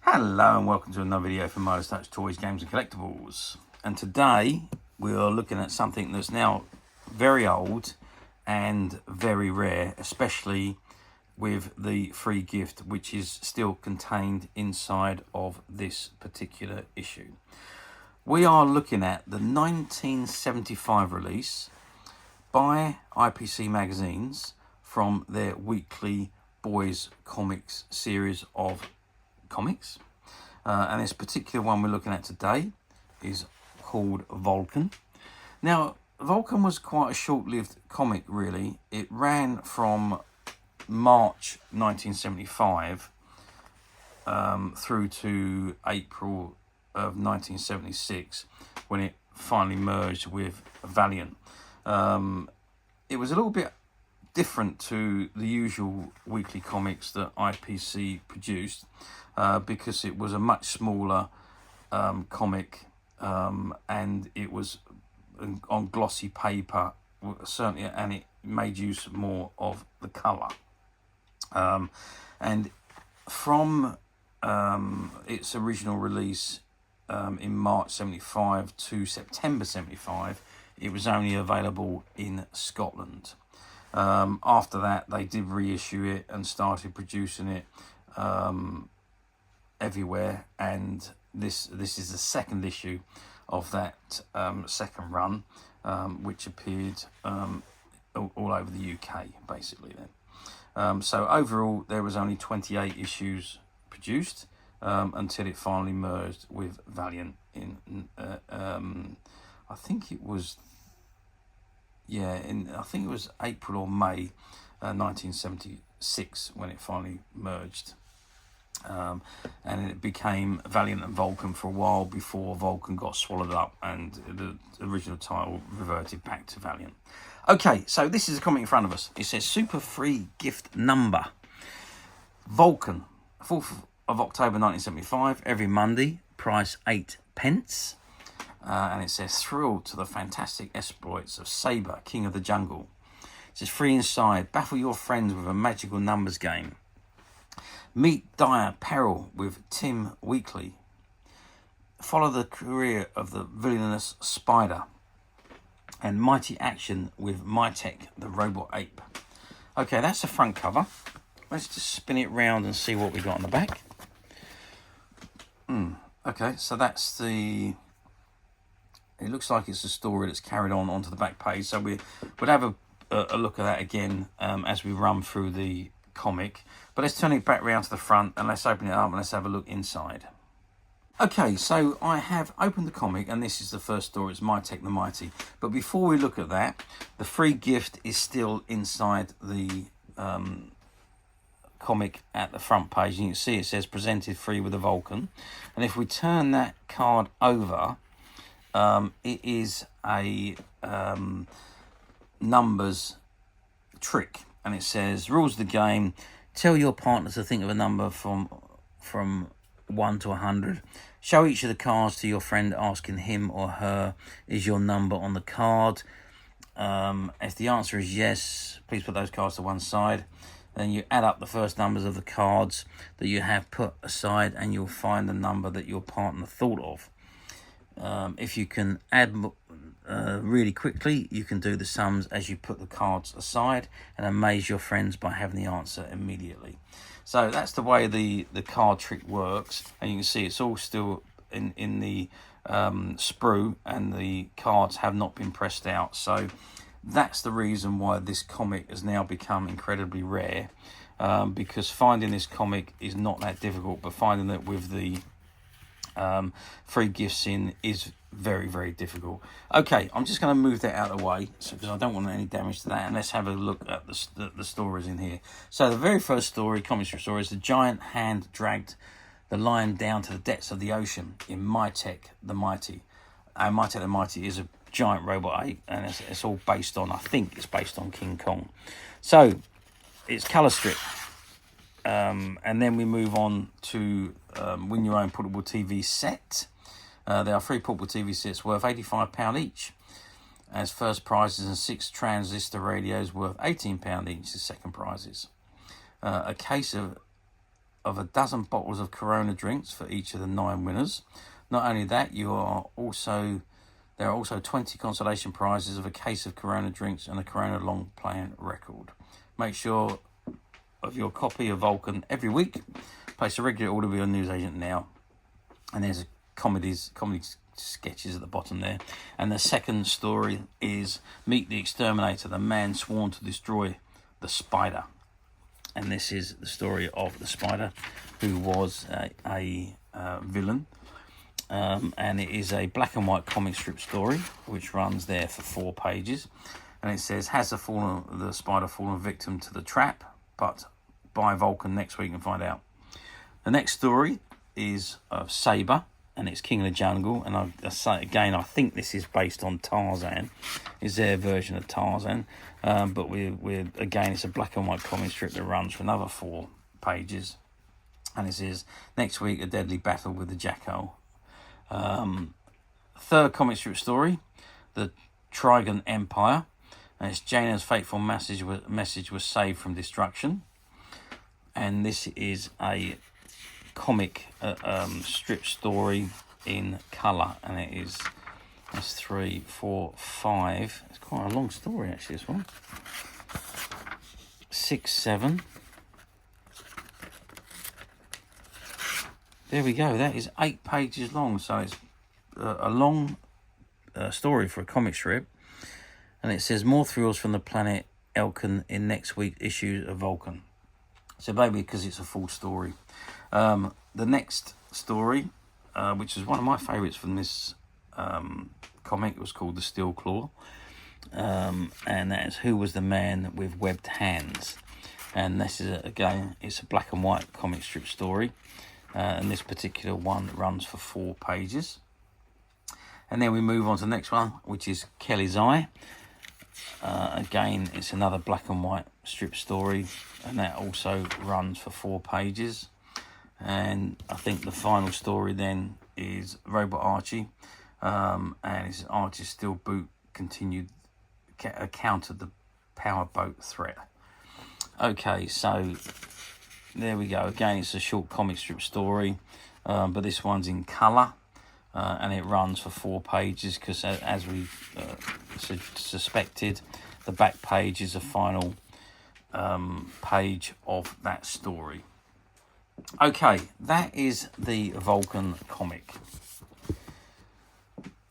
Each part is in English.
Hello and welcome to another video from Midas Touch Toys, Games and Collectibles. And today we are looking at something that's now very old and very rare, especially with the free gift which is still contained inside of this particular issue. We are looking at the 1975 release by IPC Magazines from their weekly boys comics series of comics, and this particular one we're looking at today is called Vulcan. Now, Vulcan was quite a short-lived comic, really. It ran from March 1975 through to April of 1976, when it finally merged with Valiant. It was a little bit different to the usual weekly comics that IPC produced, because it was a much smaller comic, and it was on glossy paper, certainly, and it made use more of the colour. And from its original release in March 75 to September 75, it was only available in Scotland. After that, they did reissue it and started producing it everywhere, and this is the second issue of that second run, which appeared all over the UK, basically then. So overall, there was only 28 issues produced until it finally merged with Valiant in I think it was April or May 1976 when it finally merged, and it became Valiant and Vulcan for a while before Vulcan got swallowed up and the original title reverted back to Valiant. Okay, so this is a comic in front of us. It says super free gift number. Vulcan, 4th of October 1975, every Monday, price 8p. And it says, thrilled to the fantastic exploits of Saber, King of the Jungle. It says, free inside, baffle your friends with a Magical Numbes Game. Meet dire peril with Tim Weekly. Follow the career of the villainous Spider. And mighty action with Mytek The Robot Ape. Okay, that's the front cover. Let's just spin it round and see what we got on the back. Okay, so that's the... It looks like it's a story that's carried on onto the back page. So we'll have a look at that again as we run through the comic. But let's turn it back round to the front and let's open it up and let's have a look inside. Okay, so I have opened the comic and this is the first story. It's Mytek the Mighty. But before we look at that, the free gift is still inside the comic at the front page. And you can see it says presented free with a Vulcan. And if we turn that card over, it is a numbers trick, and it says rules of the game: tell your partner to think of a number from 1 to 100. Show each of the cards to your friend, asking him or her, is your number on the card? If the answer is yes, please put those cards to one side. Then you add up the first numbers of the cards that you have put aside and you'll find the number that your partner thought of. If you can add really quickly, you can do the sums as you put the cards aside and amaze your friends by having the answer immediately. So that's the way the card trick works, and you can see it's all still in the sprue and the cards have not been pressed out. So that's the reason why this comic has now become incredibly rare, because finding this comic is not that difficult, but finding it with the free gifts in is very, very difficult. Okay, I'm just going to move that out of the way because I don't want any damage to that, and let's have a look at the stories in here. So the very first story, comic strip story, is the giant hand dragged the lion down to the depths of the ocean in Mytek the Mighty. And Mytek the Mighty is a giant robot ape, and it's all based on, I think it's based on King Kong. So it's colour strip. And then we move on to win your own portable TV set. There are 3 portable TV sets worth £85 each as first prizes, and 6 transistor radios worth £18 each as second prizes. A case of of a dozen bottles of Corona drinks for each of the 9 winners. Not only that, there are also 20 consolation prizes of a case of Corona drinks and a Corona long playing record. Make sure of your copy of Vulcan every week. Place a regular order with your newsagent now. And there's comedy sketches at the bottom there. And the second story is Meet the Exterminator, the man sworn to destroy the spider. And this is the story of the spider, who was a villain. And it is a black and white comic strip story, which runs there for 4 pages. And it says, has the spider fallen victim to the trap? But buy Vulcan next week and find out. The next story is Saber, and it's King of the Jungle. And I say again, I think this is based on Tarzan. It's their version of Tarzan. But we're again, it's a black and white comic strip that runs for another 4 pages. And it says, next week, a deadly battle with the jackal. Third comic strip story, the Trigan Empire. And it's Jaina's fateful message was saved from destruction. And this is a comic strip story in colour, and that's 3, 4, 5. It's quite a long story actually, this one. 6, 7. There we go. That is 8 pages long, so it's a long story for a comic strip. And it says more thrills from the planet Elkan in next week's issue of Vulcan. So maybe because it's a full story. The next story, which is one of my favourites from this comic, was called The Steel Claw. And that is Who Was the Man with Webbed Hands? And this is, again, it's a black and white comic strip story. And this particular one runs for 4 pages. And then we move on to the next one, which is Kelly's Eye. Again, it's another black and white strip story, and that also runs for 4 pages. And I think the final story then is Robot Archie, and it's Archie's steel boot countered the powerboat threat. Okay, so there we go. Again, it's a short comic strip story, but this one's in colour. And it runs for 4 pages because, as we suspected, the back page is the final page of that story. Okay, that is the Vulcan comic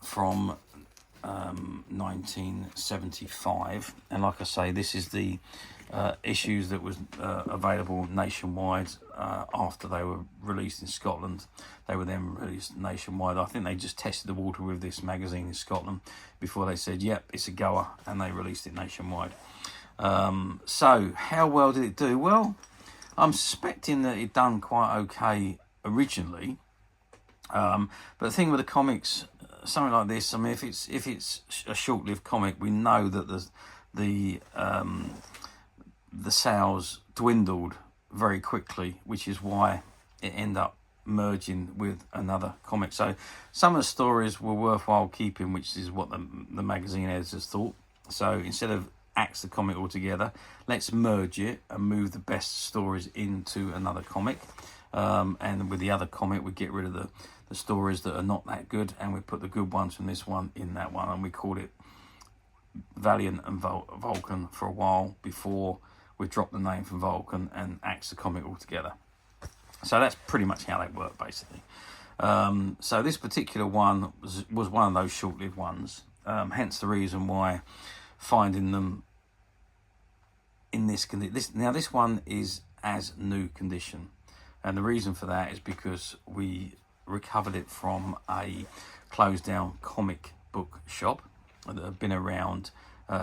from 1975. And like I say, this is the issues that was available nationwide after they were released in Scotland. They were then released nationwide. I think they just tested the water with this magazine in Scotland before they said, yep, it's a goer, and they released it nationwide. So how well did it do? Well, I'm suspecting that it done quite okay originally. But the thing with the comics, something like this, I mean, if it's a short-lived comic, we know that the sales dwindled very quickly, which is why it ended up merging with another comic. So some of the stories were worthwhile keeping, which is what the magazine editors thought. So instead of axe the comic altogether, let's merge it and move the best stories into another comic. And with the other comic, we get rid of the stories that are not that good, and we put the good ones from this one in that one, and we called it Valiant and Vulcan for a while before we dropped the name from Vulcan and axed the comic altogether. So that's pretty much how they work, basically. So this particular one was one of those short-lived ones, hence the reason why finding them in this condition. Now this one is as new condition, and the reason for that is because we recovered it from a closed-down comic book shop that have been around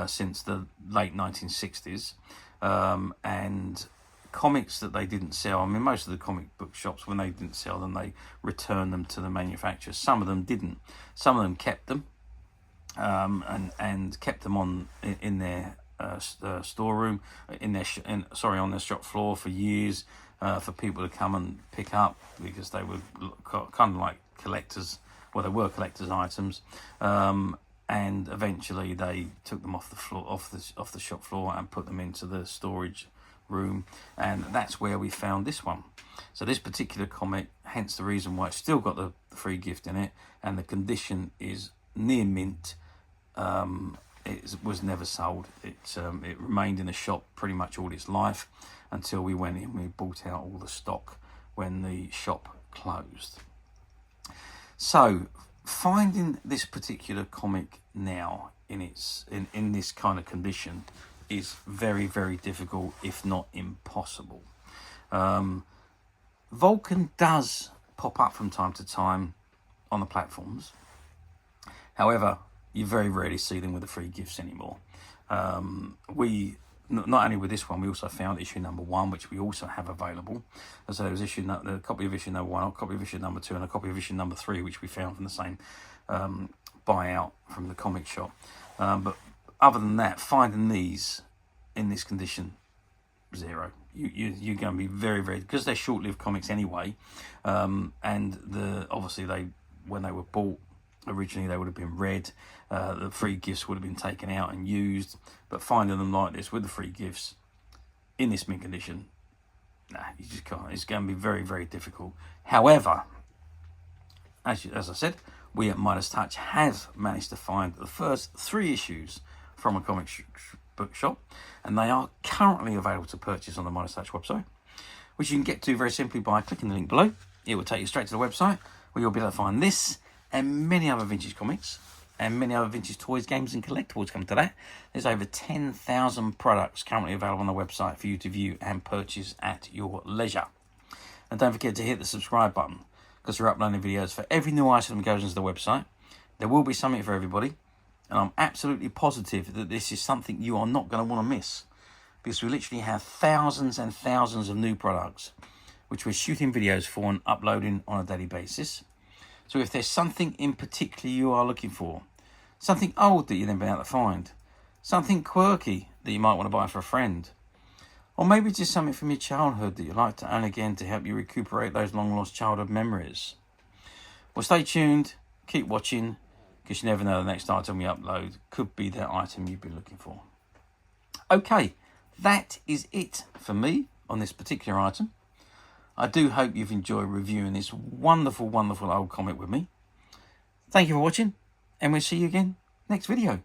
since the late 1960s, and comics that they didn't sell. I mean, most of the comic book shops, when they didn't sell them, they returned them to the manufacturers. Some of them didn't. Some of them kept them, and kept them on in their storeroom, on their shop floor for years, for people to come and pick up, because they were kind of like collectors. Well, they were collectors' items, and eventually they took them off the floor, off the shop floor, and put them into the storage room, and that's where we found this one. So this particular comic, hence the reason why it's still got the free gift in it, and the condition is near mint. It was never sold. It remained in the shop pretty much all its life until we went in. We bought out all the stock when the shop closed. So finding this particular comic now in this kind of condition is very, very difficult, if not impossible. Vulcan does pop up from time to time on the platforms. However, you very rarely see them with the free gifts anymore. We, not only with this one, we also found issue number 1, which we also have available. So there was a copy of issue number 1, a copy of issue number 2, and a copy of issue number 3, which we found from the same buyout from the comic shop. But other than that, finding these in this condition, zero. You're going to be very, very, because they're short-lived comics anyway, and obviously when they were bought originally, they would have been read. The free gifts would have been taken out and used, but finding them like this with the free gifts in this mint condition, nah, you just can't. It's going to be very, very difficult. However, as I said, we at Midas Touch have managed to find the first 3 issues from a comic book shop, and they are currently available to purchase on the Midas Touch website, which you can get to very simply by clicking the link below. It will take you straight to the website, where you'll be able to find this and many other vintage comics and many other vintage toys, games and collectibles. Come to that, there's over 10,000 products currently available on the website for you to view and purchase at your leisure. And don't forget to hit the subscribe button, because we're uploading videos for every new item that goes into the website. There will be something for everybody, and I'm absolutely positive that this is something you are not going to want to miss, because we literally have thousands and thousands of new products which we're shooting videos for and uploading on a daily basis. So if there's something in particular you are looking for, something old that you've never been able to find, something quirky that you might want to buy for a friend, or maybe just something from your childhood that you'd like to own again to help you recuperate those long lost childhood memories, well, stay tuned, keep watching, because you never know, the next item we upload could be that item you've been looking for. Okay, that is it for me on this particular item. I do hope you've enjoyed reviewing this wonderful, wonderful old comic with me. Thank you for watching, and we'll see you again next video.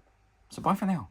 So bye for now.